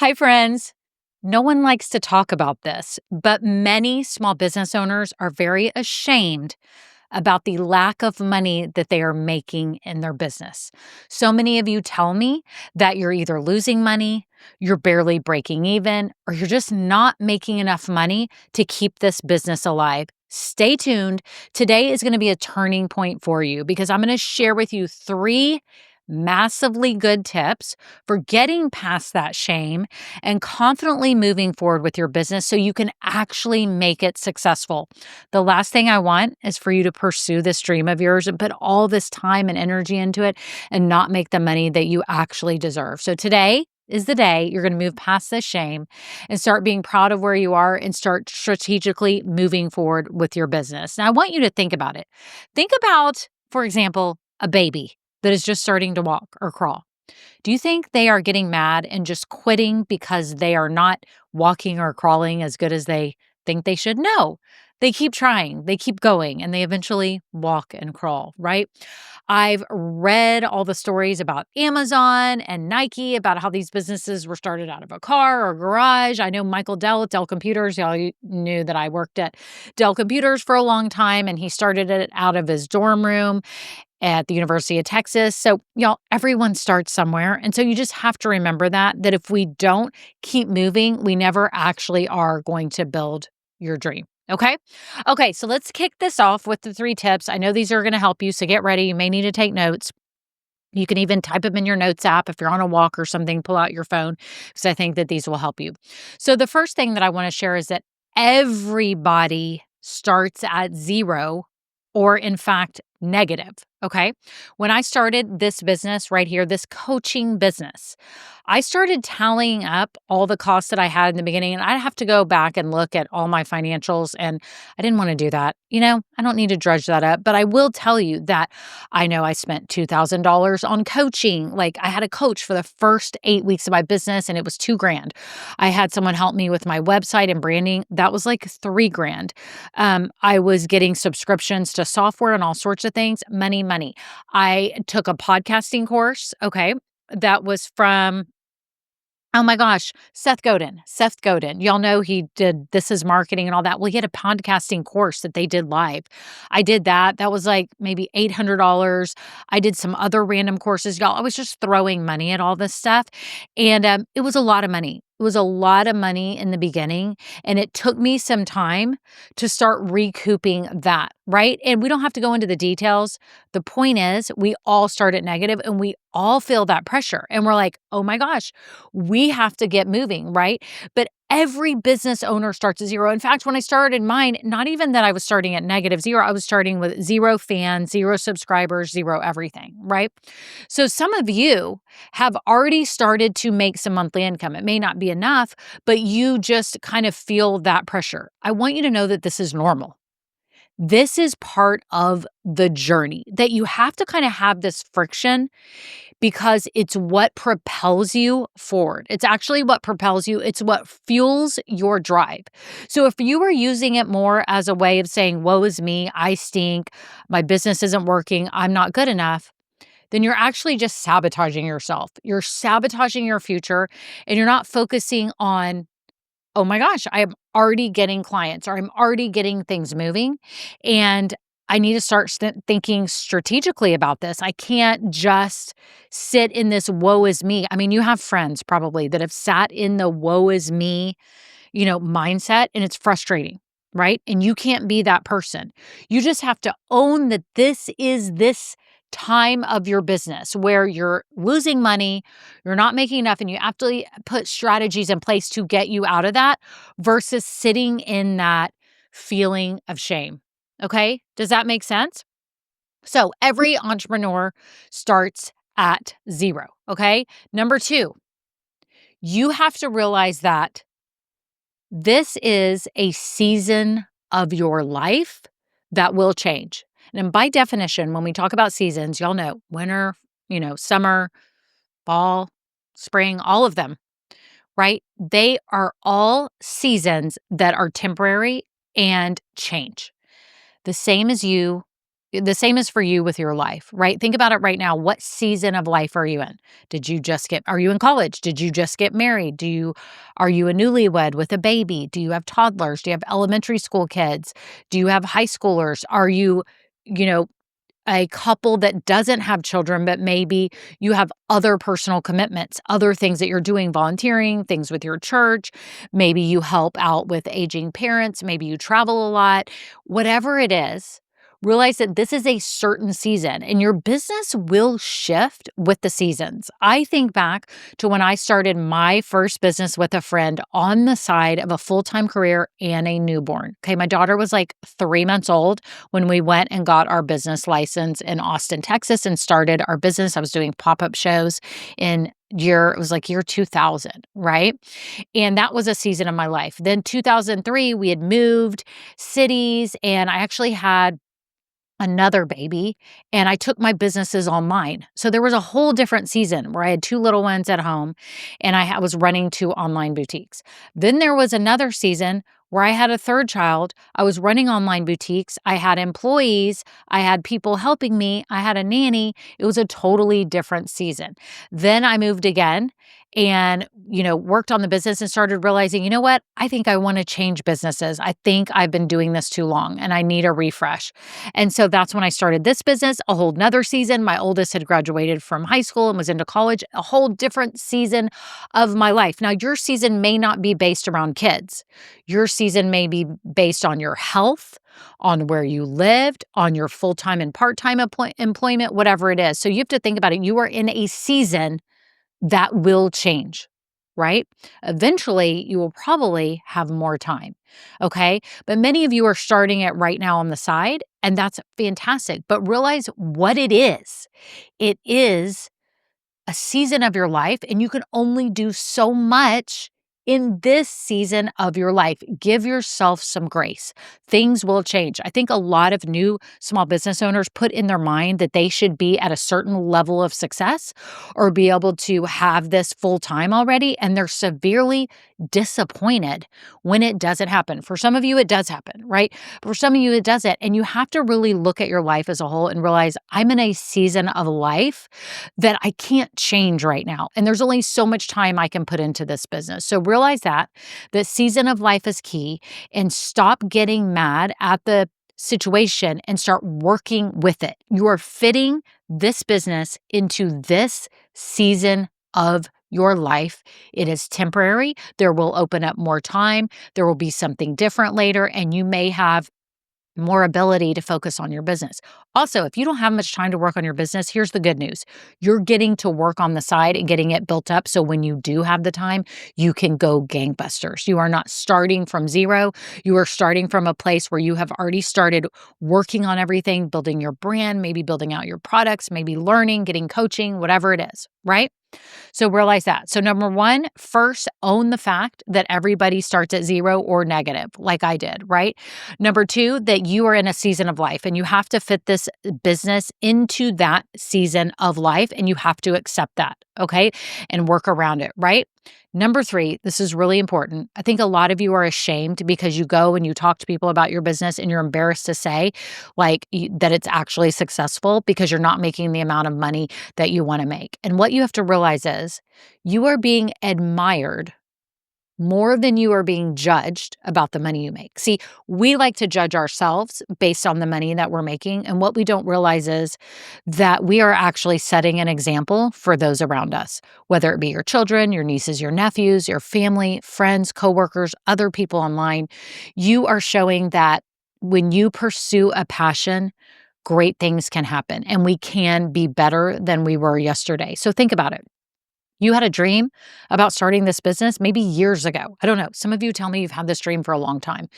Hi, friends. No one likes to talk about this, but many small business owners are very ashamed about the lack of money that they are making in their business. So many of you tell me that you're either losing money, you're barely breaking even, or you're just not making enough money to keep this business alive. Stay tuned. Today is going to be a turning point for you because I'm going to share with you three massively good tips for getting past that shame and confidently moving forward with your business so you can actually make it successful. The last thing I want is for you to pursue this dream of yours and put all this time and energy into it and not make the money that you actually deserve. So today is the day you're going to move past this shame and start being proud of where you are and start strategically moving forward with your business. Now, I want you to think about it. Think about, for example, a baby that is just starting to walk or crawl. Do you think they are getting mad and just quitting because they are not walking or crawling as good as they think they should? No. They keep trying, they keep going, and they eventually walk and crawl, right? I've read all the stories about Amazon and Nike about how these businesses were started out of a car or garage. I know Michael Dell at Dell Computers. Y'all knew that I worked at Dell Computers for a long time, and he started it out of his dorm room at the University of Texas. So, y'all, everyone starts somewhere. And so you just have to remember that if we don't keep moving, we never actually are going to build your dream. Okay. Okay. So let's kick this off with the three tips. I know these are going to help you. So get ready. You may need to take notes. You can even type them in your notes app if you're on a walk or something, pull out your phone because I think that these will help you. So, the first thing that I want to share is that everybody starts at zero or, in fact, negative. Okay. When I started this business right here, this coaching business, I started tallying up all the costs that I had in the beginning. And I'd have to go back and look at all my financials. And I didn't want to do that. I don't need to drudge that up. But I will tell you that I know I spent $2,000 on coaching. Like I had a coach for the first 8 weeks of my business and it was 2 grand. I had someone help me with my website and branding. That was like 3 grand. I was getting subscriptions to software and all sorts of things. Money. I took a podcasting course. Okay. That was from oh my gosh, Seth Godin. Seth Godin. Y'all know he did This Is Marketing and all that. Well, he had a podcasting course that they did live. I did that. That was like maybe $800. I did some other random courses. Y'all, I was just throwing money at all this stuff. And it was a lot of money. It was a lot of money in the beginning. And it took me some time to start recouping that, right? And we don't have to go into the details. The point is, we all start at negative and we all feel that pressure. And we're like, oh my gosh, we have to get moving, right? But every business owner starts at zero. In fact, when I started mine, not even that I was starting at negative zero, I was starting with 0 fans, 0 subscribers, zero everything, right? So some of you have already started to make some monthly income. It may not be enough, but you just kind of feel that pressure. I want you to know that this is normal. This is part of the journey, that you have to kind of have this friction because it's what propels you forward. It's actually what propels you. It's what fuels your drive. So if you are using it more as a way of saying, woe is me, I stink, my business isn't working, I'm not good enough, then you're actually just sabotaging yourself. You're sabotaging your future and you're not focusing on, oh my gosh, I'm already getting clients or I'm already getting things moving. And I need to start thinking strategically about this. I can't just sit in this woe is me. I mean, you have friends probably that have sat in the woe is me, mindset, and it's frustrating, right? And you can't be that person. You just have to own that this is this time of your business where you're losing money, you're not making enough, and you have to put strategies in place to get you out of that versus sitting in that feeling of shame. Okay? Does that make sense? So every entrepreneur starts at zero. Okay. Number two, you have to realize that this is a season of your life that will change. And by definition, when we talk about seasons, y'all know winter, summer, fall, spring, all of them, right? They are all seasons that are temporary and change. The same as you The same is for you with your life, right? Think about it right now. What season of life are you in? Are you in college? Did you just get married? Are you a newlywed with a baby? Do you have toddlers? Do you have elementary school kids? Do you have high schoolers? Are you know, a couple that doesn't have children, but maybe you have other personal commitments, other things that you're doing, volunteering, things with your church. Maybe you help out with aging parents. Maybe you travel a lot. Whatever it is, realize that this is a certain season and your business will shift with the seasons. I think back to when I started my first business with a friend on the side of a full time career and a newborn. Okay. My daughter was like 3 months old when we went and got our business license in Austin, Texas, and started our business. I was doing pop-up shows it was like year 2000, right? And that was a season of my life. Then 2003, we had moved cities and I actually had another baby and I took my businesses online. So there was a whole different season where I had two little ones at home and was running two online boutiques. Then there was another season where I had a third child. I was running online boutiques. I had employees. I had people helping me. I had a nanny. It was a totally different season. Then I moved again and, worked on the business and started realizing, you know what? I think I want to change businesses. I think I've been doing this too long and I need a refresh. And so that's when I started this business, a whole nother season. My oldest had graduated from high school and was into college, a whole different season of my life. Now, your season may not be based around kids. Your season may be based on your health, on where you lived, on your full time and part time employment, whatever it is. So you have to think about it. You are in a season that will change, right? Eventually, you will probably have more time. Okay. But many of you are starting it right now on the side, and that's fantastic. But realize what it is. It is a season of your life, and you can only do so much in this season of your life. Give yourself some grace. Things will change. I think a lot of new small business owners put in their mind that they should be at a certain level of success or be able to have this full time already, and they're severely disappointed when it doesn't happen. For some of you, it does happen, right? But for some of you, it doesn't. And you have to really look at your life as a whole and realize I'm in a season of life that I can't change right now. And there's only so much time I can put into this business. So realize that the season of life is key and stop getting mad at the situation and start working with it. You are fitting this business into this season of your life. It is temporary. There will open up more time. There will be something different later, and you may have more ability to focus on your business. Also, if you don't have much time to work on your business, here's the good news. You're getting to work on the side and getting it built up. So when you do have the time, you can go gangbusters. You are not starting from zero. You are starting from a place where you have already started working on everything, building your brand, maybe building out your products, maybe learning, getting coaching, whatever it is, right? So realize that. So number one, first own the fact that everybody starts at zero or negative, like I did, right? Number two, that you are in a season of life and you have to fit this business into that season of life and you have to accept that, okay? And work around it, right? Number three, this is really important. I think a lot of you are ashamed because you go and you talk to people about your business and you're embarrassed to say that it's actually successful because you're not making the amount of money that you want to make. And what you have to realize is you are being admired more than you are being judged about the money you make. See, we like to judge ourselves based on the money that we're making. And what we don't realize is that we are actually setting an example for those around us, whether it be your children, your nieces, your nephews, your family, friends, coworkers, other people online. You are showing that when you pursue a passion, great things can happen and we can be better than we were yesterday. So think about it. You had a dream about starting this business maybe years ago. I don't know. Some of you tell me you've had this dream for a long time,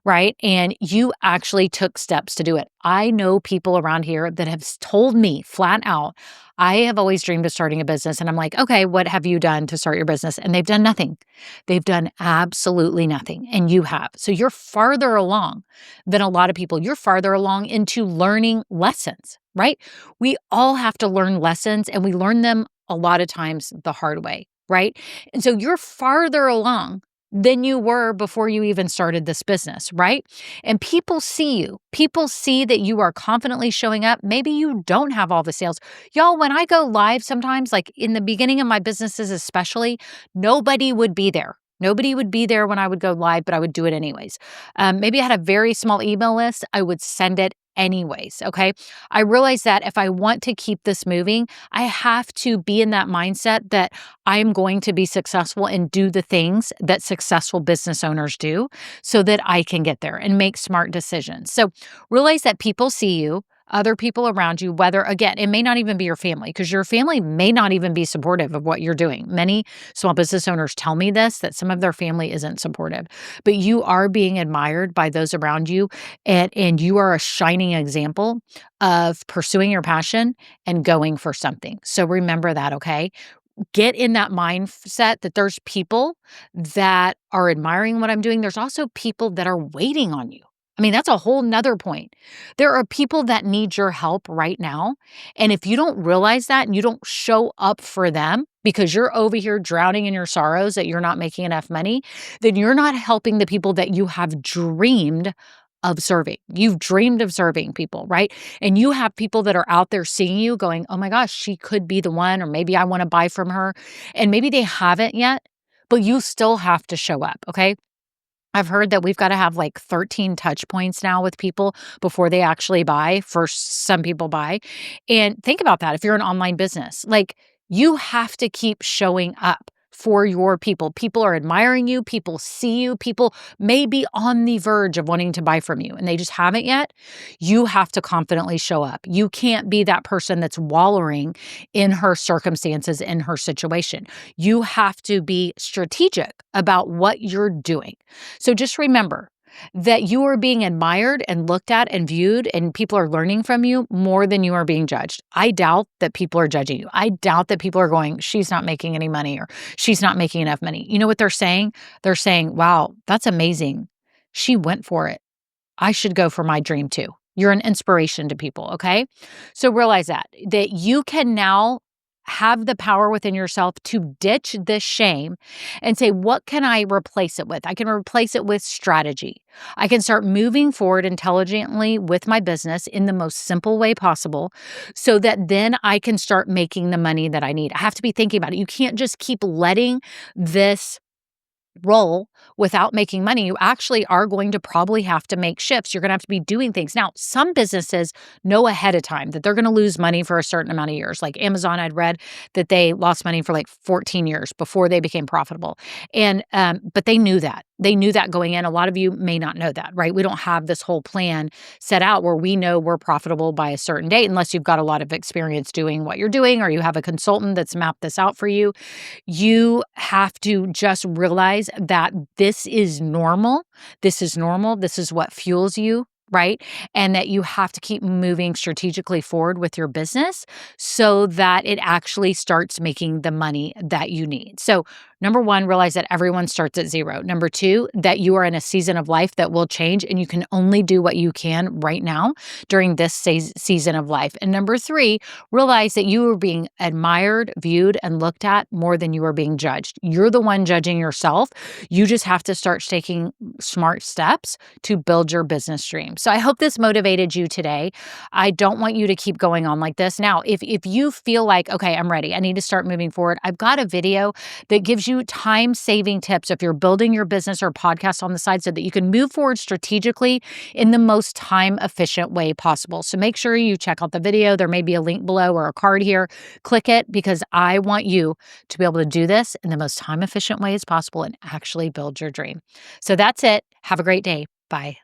right? And you actually took steps to do it. I know people around here that have told me flat out, I have always dreamed of starting a business. And I'm like, okay, what have you done to start your business? And they've done nothing. They've done absolutely nothing. And you have. So you're farther along than a lot of people. You're farther along into learning lessons, right? We all have to learn lessons and we learn them a lot of times the hard way, right? And so you're farther along than you were before you even started this business, right? And people see you. People see that you are confidently showing up. Maybe you don't have all the sales. Y'all, when I go live sometimes, like in the beginning of my businesses, especially, nobody would be there. Nobody would be there when I would go live, but I would do it anyways. Maybe I had a very small email list. I would send it anyways. Okay. I realized that if I want to keep this moving, I have to be in that mindset that I am going to be successful and do the things that successful business owners do so that I can get there and make smart decisions. So realize that people see you, other people around you, whether, again, it may not even be your family because your family may not even be supportive of what you're doing. Many small business owners tell me this, that some of their family isn't supportive, but you are being admired by those around you, and you are a shining example of pursuing your passion and going for something. So remember that, okay? Get in that mindset that there's people that are admiring what I'm doing. There's also people that are waiting on you. I mean, that's a whole nother point. There are people that need your help right now. And if you don't realize that and you don't show up for them because you're over here drowning in your sorrows that you're not making enough money, then you're not helping the people that you have dreamed of serving. You've dreamed of serving people, right? And you have people that are out there seeing you going, oh my gosh, she could be the one, or maybe I want to buy from her. And maybe they haven't yet, but you still have to show up. Okay. I've heard that we've got to have like 13 touch points now with people before they actually buy. First, some people buy. And think about that if you're an online business. Like you have to keep showing up for your people. People are admiring you. People see you. People may be on the verge of wanting to buy from you and they just haven't yet. You have to confidently show up. You can't be that person that's wallowing in her circumstances, in her situation. You have to be strategic about what you're doing. So just remember that you are being admired and looked at and viewed, and people are learning from you more than you are being judged. I doubt that people are judging you. I doubt that people are going, she's not making any money or she's not making enough money. You know what they're saying? They're saying, wow, that's amazing. She went for it. I should go for my dream too. You're an inspiration to people, okay? So realize that you can now have the power within yourself to ditch this shame and say, what can I replace it with? I can replace it with strategy. I can start moving forward intelligently with my business in the most simple way possible so that then I can start making the money that I need. I have to be thinking about it. You can't just keep letting this role without making money. You actually are going to probably have to make shifts. You're going to have to be doing things. Now, some businesses know ahead of time that they're going to lose money for a certain amount of years. Like Amazon, I'd read that they lost money for like 14 years before they became profitable. And but they knew that. They knew that going in. A lot of you may not know that, right? We don't have this whole plan set out where we know we're profitable by a certain date unless you've got a lot of experience doing what you're doing or you have a consultant that's mapped this out for you. You have to just realize that this is normal. This is normal. This is what fuels you, right? And that you have to keep moving strategically forward with your business so that it actually starts making the money that you need. So, number one, realize that everyone starts at zero. Number two, that you are in a season of life that will change and you can only do what you can right now during this season of life. And number three, realize that you are being admired, viewed, and looked at more than you are being judged. You're the one judging yourself. You just have to start taking smart steps to build your business dream. So I hope this motivated you today. I don't want you to keep going on like this. Now, if you feel like, okay, I'm ready, I need to start moving forward, I've got a video that gives you time-saving tips if you're building your business or podcast on the side so that you can move forward strategically in the most time-efficient way possible. So make sure you check out the video. There may be a link below or a card here. Click it because I want you to be able to do this in the most time-efficient way as possible and actually build your dream. So that's it. Have a great day. Bye.